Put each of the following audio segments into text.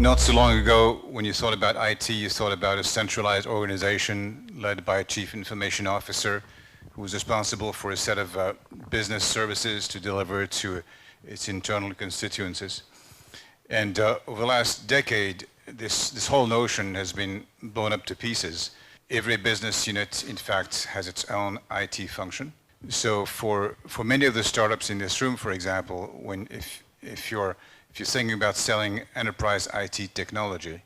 Not so long ago, when you thought about IT, you thought about a centralized organization led by a chief information officer who was responsible for a set of business services to deliver to its internal constituencies. And over the last decade, this whole notion has been blown up to pieces. Every business unit, in fact, has its own IT function. So for many of the startups in this room, for example, if you're thinking about selling enterprise IT technology,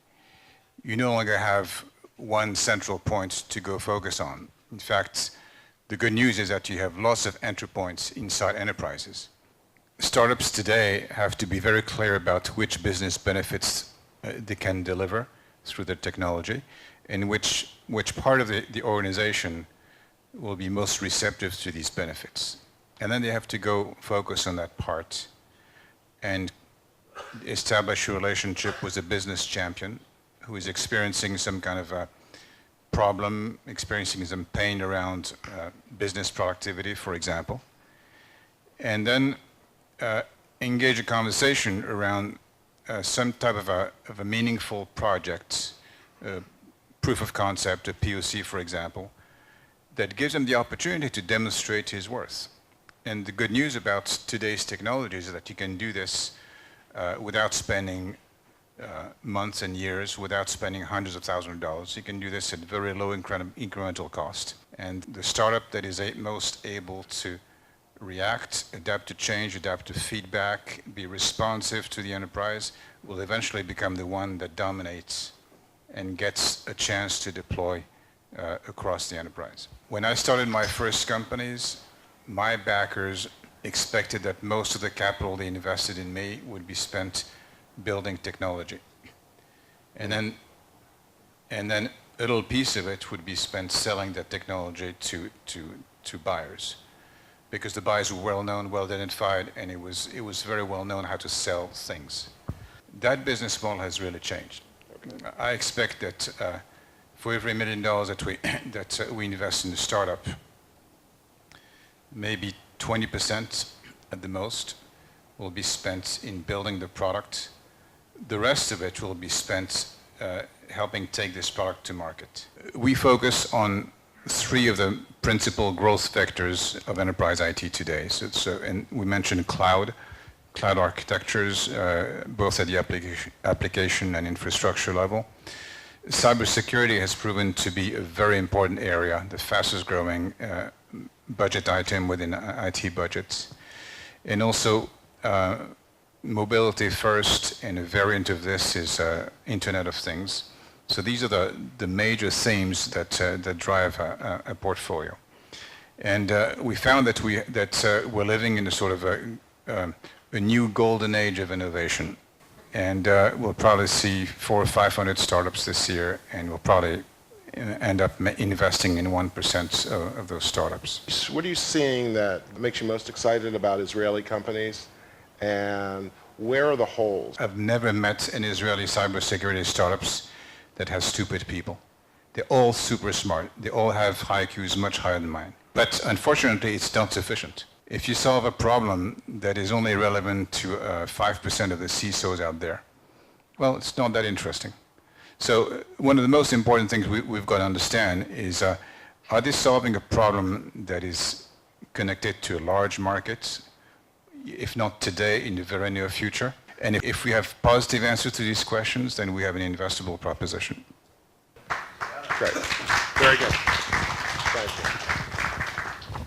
you no longer have one central point to go focus on. In fact, the good news is that you have lots of entry points inside enterprises. Startups today have to be very clear about which business benefits they can deliver through their technology, and which part of the organization will be most receptive to these benefits. And then they have to go focus on that part and establish a relationship with a business champion who is experiencing some kind of a problem, experiencing some pain around business productivity, for example. And then engage a conversation around some type of a meaningful project, proof of concept, a POC, for example, that gives him the opportunity to demonstrate his worth. And the good news about today's technologies is that you can do this without spending months and years, without spending hundreds of thousands of dollars. You can do this at very low incremental cost. And the startup that is most able to react, adapt to change, adapt to feedback, be responsive to the enterprise, will eventually become the one that dominates and gets a chance to deploy across the enterprise. When I started my first companies, my backers expected that most of the capital they invested in me would be spent building technology. And then a little piece of it would be spent selling that technology to buyers. Because the buyers were well known, well identified, and it was very well known how to sell things. That business model has really changed. Okay. I expect that for every $1 million that we invest in a startup, maybe 20% at the most will be spent in building the product. The rest of it will be spent helping take this product to market. We focus on 3 of the principal growth vectors of enterprise IT today. And we mentioned cloud architectures, both at the application and infrastructure level. Cybersecurity has proven to be a very important area, the fastest growing budget item within IT budgets. And also mobility first, and a variant of this is Internet of Things. So these are the major themes that drive a portfolio. And we found that we're living in a sort of a new golden age of innovation. And we'll probably see 400 or 500 startups this year, and we'll probably end up investing in 1% of those startups. What are you seeing that makes you most excited about Israeli companies, and where are the holes? I've never met an Israeli cybersecurity startups that has stupid people. They're all super smart. They all have high IQs much higher than mine. But unfortunately, it's not sufficient. If you solve a problem that is only relevant to 5% of the CISOs out there, well, it's not that interesting. So one of the most important things we've got to understand is, are they solving a problem that is connected to a large market, if not today, in the very near future? And if we have positive answers to these questions, then we have an investable proposition. Great. Very good. Thank you.